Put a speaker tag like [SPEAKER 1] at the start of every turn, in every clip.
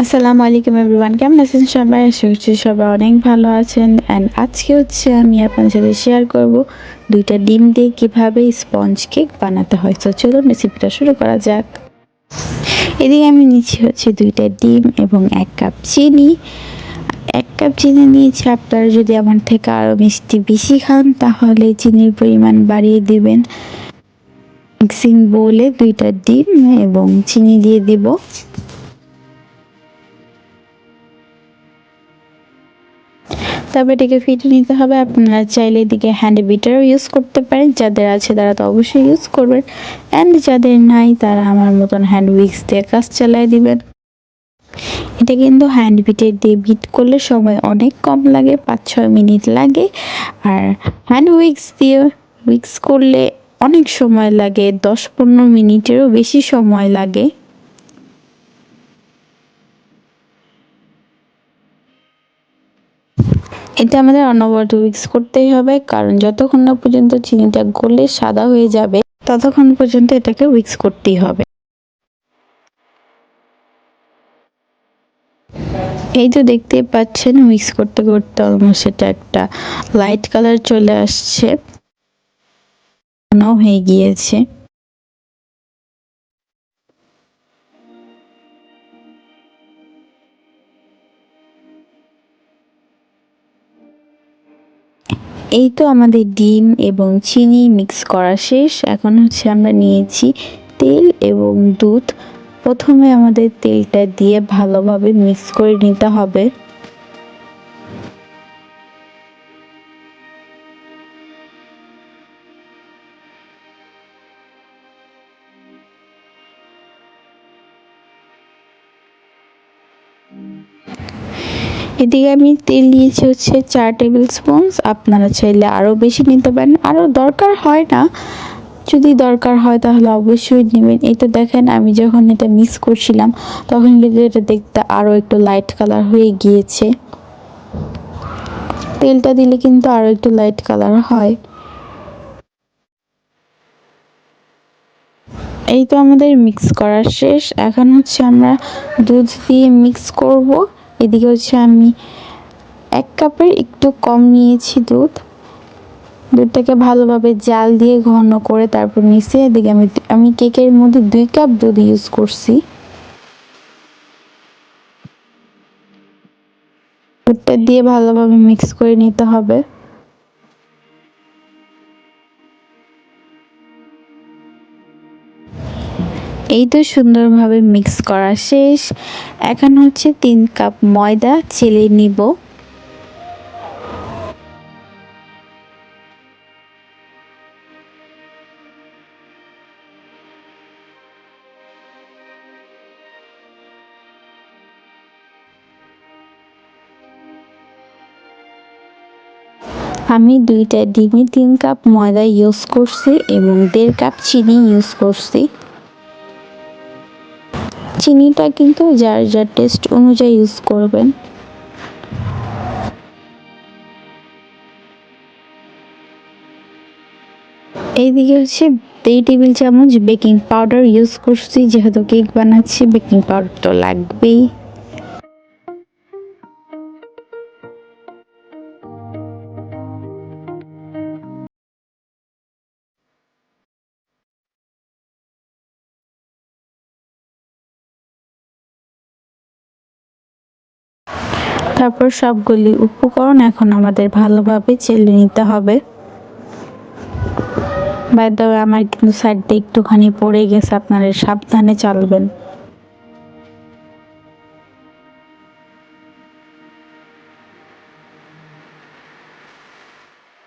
[SPEAKER 1] আসসালামু আলাইকুম এভরিওয়ান, কেমন আছেন সবাই? আশা করছি সবাই অনেক ভালো আছেন। অ্যান্ড আজকে আমি আপনাদের সাথে শেয়ার করব 2টা ডিম দিয়ে কিভাবে স্পঞ্জ কেক বানাতে হয়। তো চলুন রেসিপিটা শুরু করা যাক। এদিকে আমি নিচ্ছি 2টা ডিম এবং 1 কাপ চিনি। 1 কাপ চিনি নিয়েছি। আপনারা যদি আমার থেকে আরও মিষ্টি বেশি খান তাহলে চিনির পরিমাণ বাড়িয়ে দিবেন। মিক্সিং বোলে 2টা ডিম এবং চিনি দিয়ে দেব। তবে এটাকে ফেটে নিতে হবে। আপনারা চাইলে এদিকে হ্যান্ড বিটারও ইউজ করতে পারেন, যাদের আছে তারা তো অবশ্যই ইউজ করবেন, অ্যান্ড যাদের নাই তারা আমার মতন হ্যান্ড উইক্স দিয়ে কাজ চালিয়ে দিবেন। এটা কিন্তু হ্যান্ড বিটার দিয়ে বিট করলে সময় অনেক কম লাগে, 5-6 মিনিট লাগে। আর হ্যান্ড উইক্স দিয়ে উইক্স করলে অনেক সময় লাগে, 10-15 মিনিটেরও বেশি সময় লাগে। এটা আমাদের অনবরত উইক্স করতেই হবে, কারণ যতক্ষণ না পর্যন্ত চিনিটা গলে সাদা হয়ে যাবে ততক্ষণ পর্যন্ত এটাকে উইক্স করতেই হবে। এই তো দেখতেই পাচ্ছেন উইক্স করতে করতে অলমোস্ট এটা একটা লাইট কালার চলে আসছে, হয়ে গিয়েছে। এই তো আমাদের ডিম এবং চিনি মিক্স করা শেষ। এখন আমরা নিয়েছি তেল এবং দুধ। প্রথমে আমাদের তেলটা দিয়ে ভালোভাবে মিক্স করে নিতে হবে। এদিকে আমি তেল নিয়েছি 4 টেবিল স্পুন। আপনারা চাইলে আরও বেশি নিতে পারেন, আরও দরকার হয় না, যদি দরকার হয় তাহলে অবশ্যই নেবেন। এই তো দেখেন আমি যখন এটা মিক্স করছিলাম তখন কিন্তু এটা দেখতে আরও একটু লাইট কালার হয়ে গিয়েছে। তেলটা দিলে কিন্তু আরও একটু লাইট কালার হয়। এই তো আমাদের মিক্স করা শেষ। এখন আমরা দুধ দিয়ে মিক্স করব। এদিকে আমি 1 কাপের একটু কম নিয়েছি দুধ। দুধটাকে ভালোভাবে জাল দিয়ে ঘন করে তারপর মিশিয়ে, এদিকে আমি কেকের মধ্যে 2 কাপ দুধ ইউজ করছি। দুধটা দিয়ে ভালোভাবে মিক্স করে নিতে হবে। এই তো সুন্দরভাবে মিক্স করা শেষ। এখন 3 কাপ ময়দা চেলে নিব। আমি 2টা ডিমে 3 কাপ ময়দা ইউজ করছি এবং 1.5 কাপ চিনি ইউজ করছি। চিনিটা কিন্তু যার যার টেস্ট অনুযায়ী ইউজ করবেন। এইদিকে 2 টেবিল চামচ বেকিং পাউডার ইউজ করছি, যেহেতু কেক বানাচ্ছি বেকিং পাউডার তো লাগবেই। তারপর সবগুলি উপকরণ এখন আমাদের ভালোভাবে চেলে নিতে হবে। বাই দ্য ওয়ে, আমার কিন্তু সাইডটা একটুখানি পড়ে গেছে, আপনারা সাবধানে চালবেন।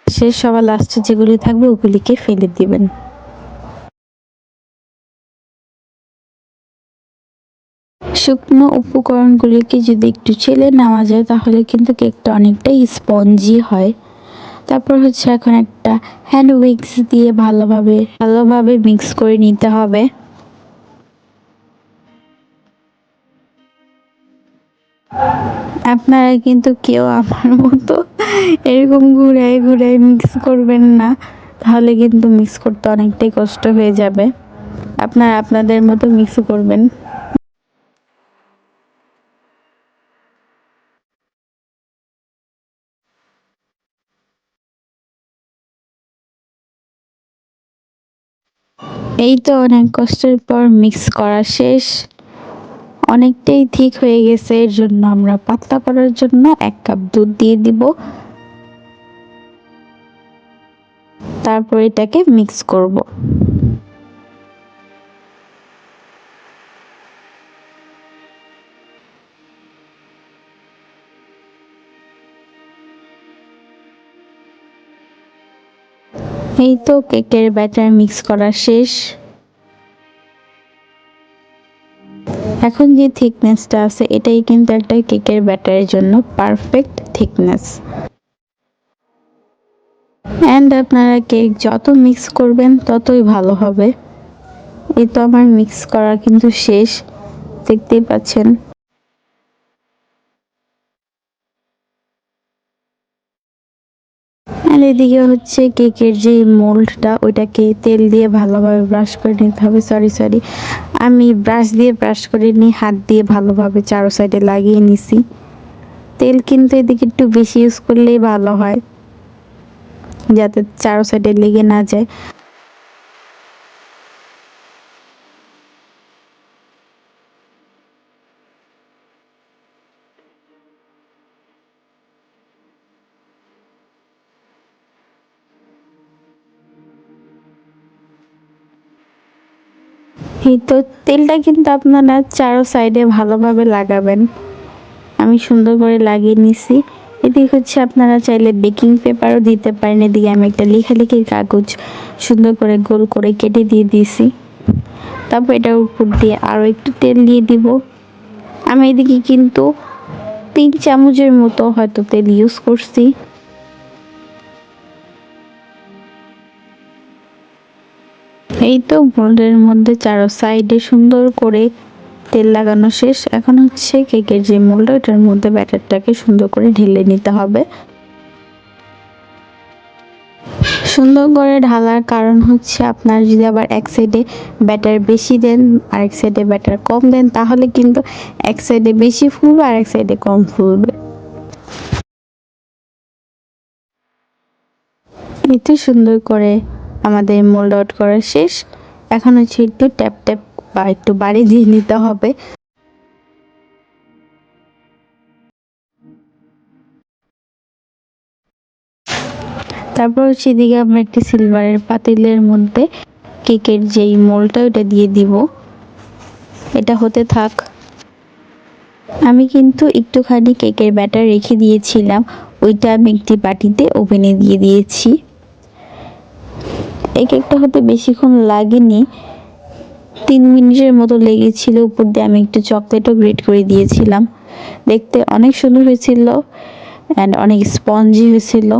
[SPEAKER 1] শেষ সবার লাস্টে যেগুলি থাকবে ওগুলিকে ফেলে দিবেন। শুকনো উপকরণগুলিকে যদি একটু চেলে নেওয়া যায় তাহলে কিন্তু কেকটা অনেকটাই স্পঞ্জি হয়। তারপর এখন একটা হ্যান্ড উইক্স দিয়ে ভালোভাবে মিক্স করে নিতে হবে। আপনারা কিন্তু কেউ আমার মতো এরকম ঘুরায় ঘুরায় মিক্স করবেন না, তাহলে কিন্তু মিক্স করতে অনেকটাই কষ্ট হয়ে যাবে। আপনারা আপনাদের মতো মিক্স করবেন। এই তো অনেক কষ্টের পর মিক্স করা শেষ, অনেকটাই ঠিক হয়ে গেছে। এর জন্য আমরা পাতলা করার জন্য 1 কাপ দুধ দিয়ে দিব, তারপর এটাকে মিক্স করব। এই তো কেকের ব্যাটার মিক্স করা শেষ। এখন যে থিকনেসটা আছে এটাই কিন্তু একটা কেকের ব্যাটারের জন্য পারফেক্ট থিকনেস। অ্যান্ড আপনারা কেক যত মিক্স করবেন ততই ভালো হবে। এই তো আমার মিক্স করা কিন্তু শেষ, দেখতেই পাচ্ছেন। আর এদিকে হচ্ছে কেকের যে মোল্ডটা ওইটাকে তেল দিয়ে ভালোভাবে ব্রাশ করে নিতে হবে। সরি, আমি ব্রাশ দিয়ে ব্রাশ করে নিই, হাত দিয়ে ভালোভাবে চারো সাইডে লাগিয়ে নিছি। তেল কিন্তু এদিকে একটু বেশি ইউজ করলেই ভালো হয়, যাতে চারো সাইডে লেগে না যায়। এই তো তেলটা কিন্তু আপনারা চারো সাইডে ভালোভাবে লাগাবেন। আমি সুন্দর করে লাগিয়ে নিছি। এদিকে হচ্ছে আপনারা চাইলে বেকিং পেপারও দিতে পারেন। এদিকে আমি একটা লেখালেখির কাগজ সুন্দর করে গোল করে কেটে দিয়ে দিয়েছি। তারপর এটার উপর দিয়ে আরও একটু তেল দিয়ে দিব। আমি এদিকে কিন্তু 3 চামচের মতো হয়তো তেল ইউজ করছি। এই তো মোল্ডের মধ্যে চারো সাইডে সুন্দর করে তেল লাগানো শেষ। এখন হচ্ছে কেকের যে মোল্ড ওটার মধ্যে ব্যাটারটাকে সুন্দর করে ঢেলে নিতে হবে। সুন্দর করে ঢালার কারণ হচ্ছে আপনার যদি আবার এক সাইডে ব্যাটার বেশি দেন আর এক সাইডে ব্যাটার কম দেন তাহলে কিন্তু এক সাইডে বেশি ফুলবে আর এক সাইডে কম ফুলবে। এতে সুন্দর করে আমাদের মোল্ড আউট করা শেষ। এখন হচ্ছে একটু ট্যাপ ট্যাপ বা একটু বাড়ি দিয়ে নিতে হবে। তারপর হচ্ছে এদিকে আমরা একটি সিলভারের পাতিলের মধ্যে কেকের যেই মোল্ডটা ওটা দিয়ে দিব। এটা হতে থাক। আমি কিন্তু একটুখানি কেকের ব্যাটার রেখে দিয়েছিলাম, ওইটা আমি একটি বাটিতে ওভেনে দিয়ে দিয়েছি। এই কেকটা হতে বেশিক্ষণ লাগেনি, 3 মিনিটের মতো লেগেছিল। উপর দিয়ে আমি একটু চকলেটও গ্রেট করে দিয়েছিলাম। দেখতে অনেক সুন্দর হয়েছিল অ্যান্ড অনেক স্পঞ্জি হয়েছিল।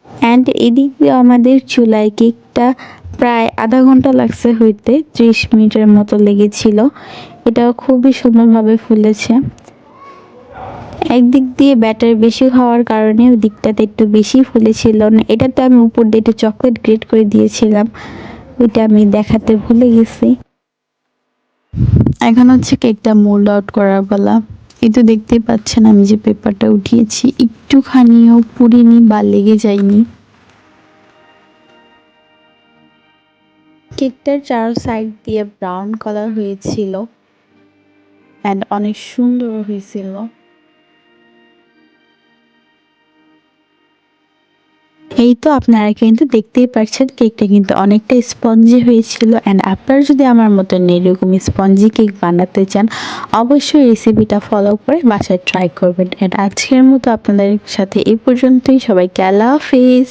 [SPEAKER 1] অ্যান্ড এদিক দিয়ে আমাদের চুলায় কেকটা প্রায় আধা ঘন্টা লাগছে হইতে, 30 মিনিটের মতো লেগেছিল। এটাও খুবই সুন্দরভাবে ফুলেছে। একদিক দিয়ে ব্যাটার বেশি হওয়ার কারণে ওই দিকটাতে একটু বেশি ফুলেছিল। এটাতে আমি উপর দিয়ে একটু চকলেট গ্রেট করে দিয়েছিলাম, ওইটা আমি দেখাতে ভুলে গেছি। এখন হচ্ছে কেকটা মোল্ড আউট করার পালা। এই তো দেখতেই পাচ্ছেন আমি যে পেপারটা উঠিয়েছি একটুখানিও পুড়িনি বা লেগে যায়নি। কেকটার চার সাইড দিয়ে ব্রাউন কালার হয়েছিল অ্যান্ড অনেক সুন্দর হয়েছিল। এই তো আপনারা কিন্তু দেখতেই পাচ্ছেন কেকটা কিন্তু অনেকটা স্পঞ্জি হয়েছিল। অ্যান্ড আপনারা যদি আমার মতন এরকম স্পঞ্জি কেক বানাতে চান অবশ্যই রেসিপিটা ফলো করে বাসায় ট্রাই করবেন। অ্যান্ড আজকের মতো আপনাদের সাথে এই পর্যন্তই। সবাইকে আল্লাহ হাফিজ।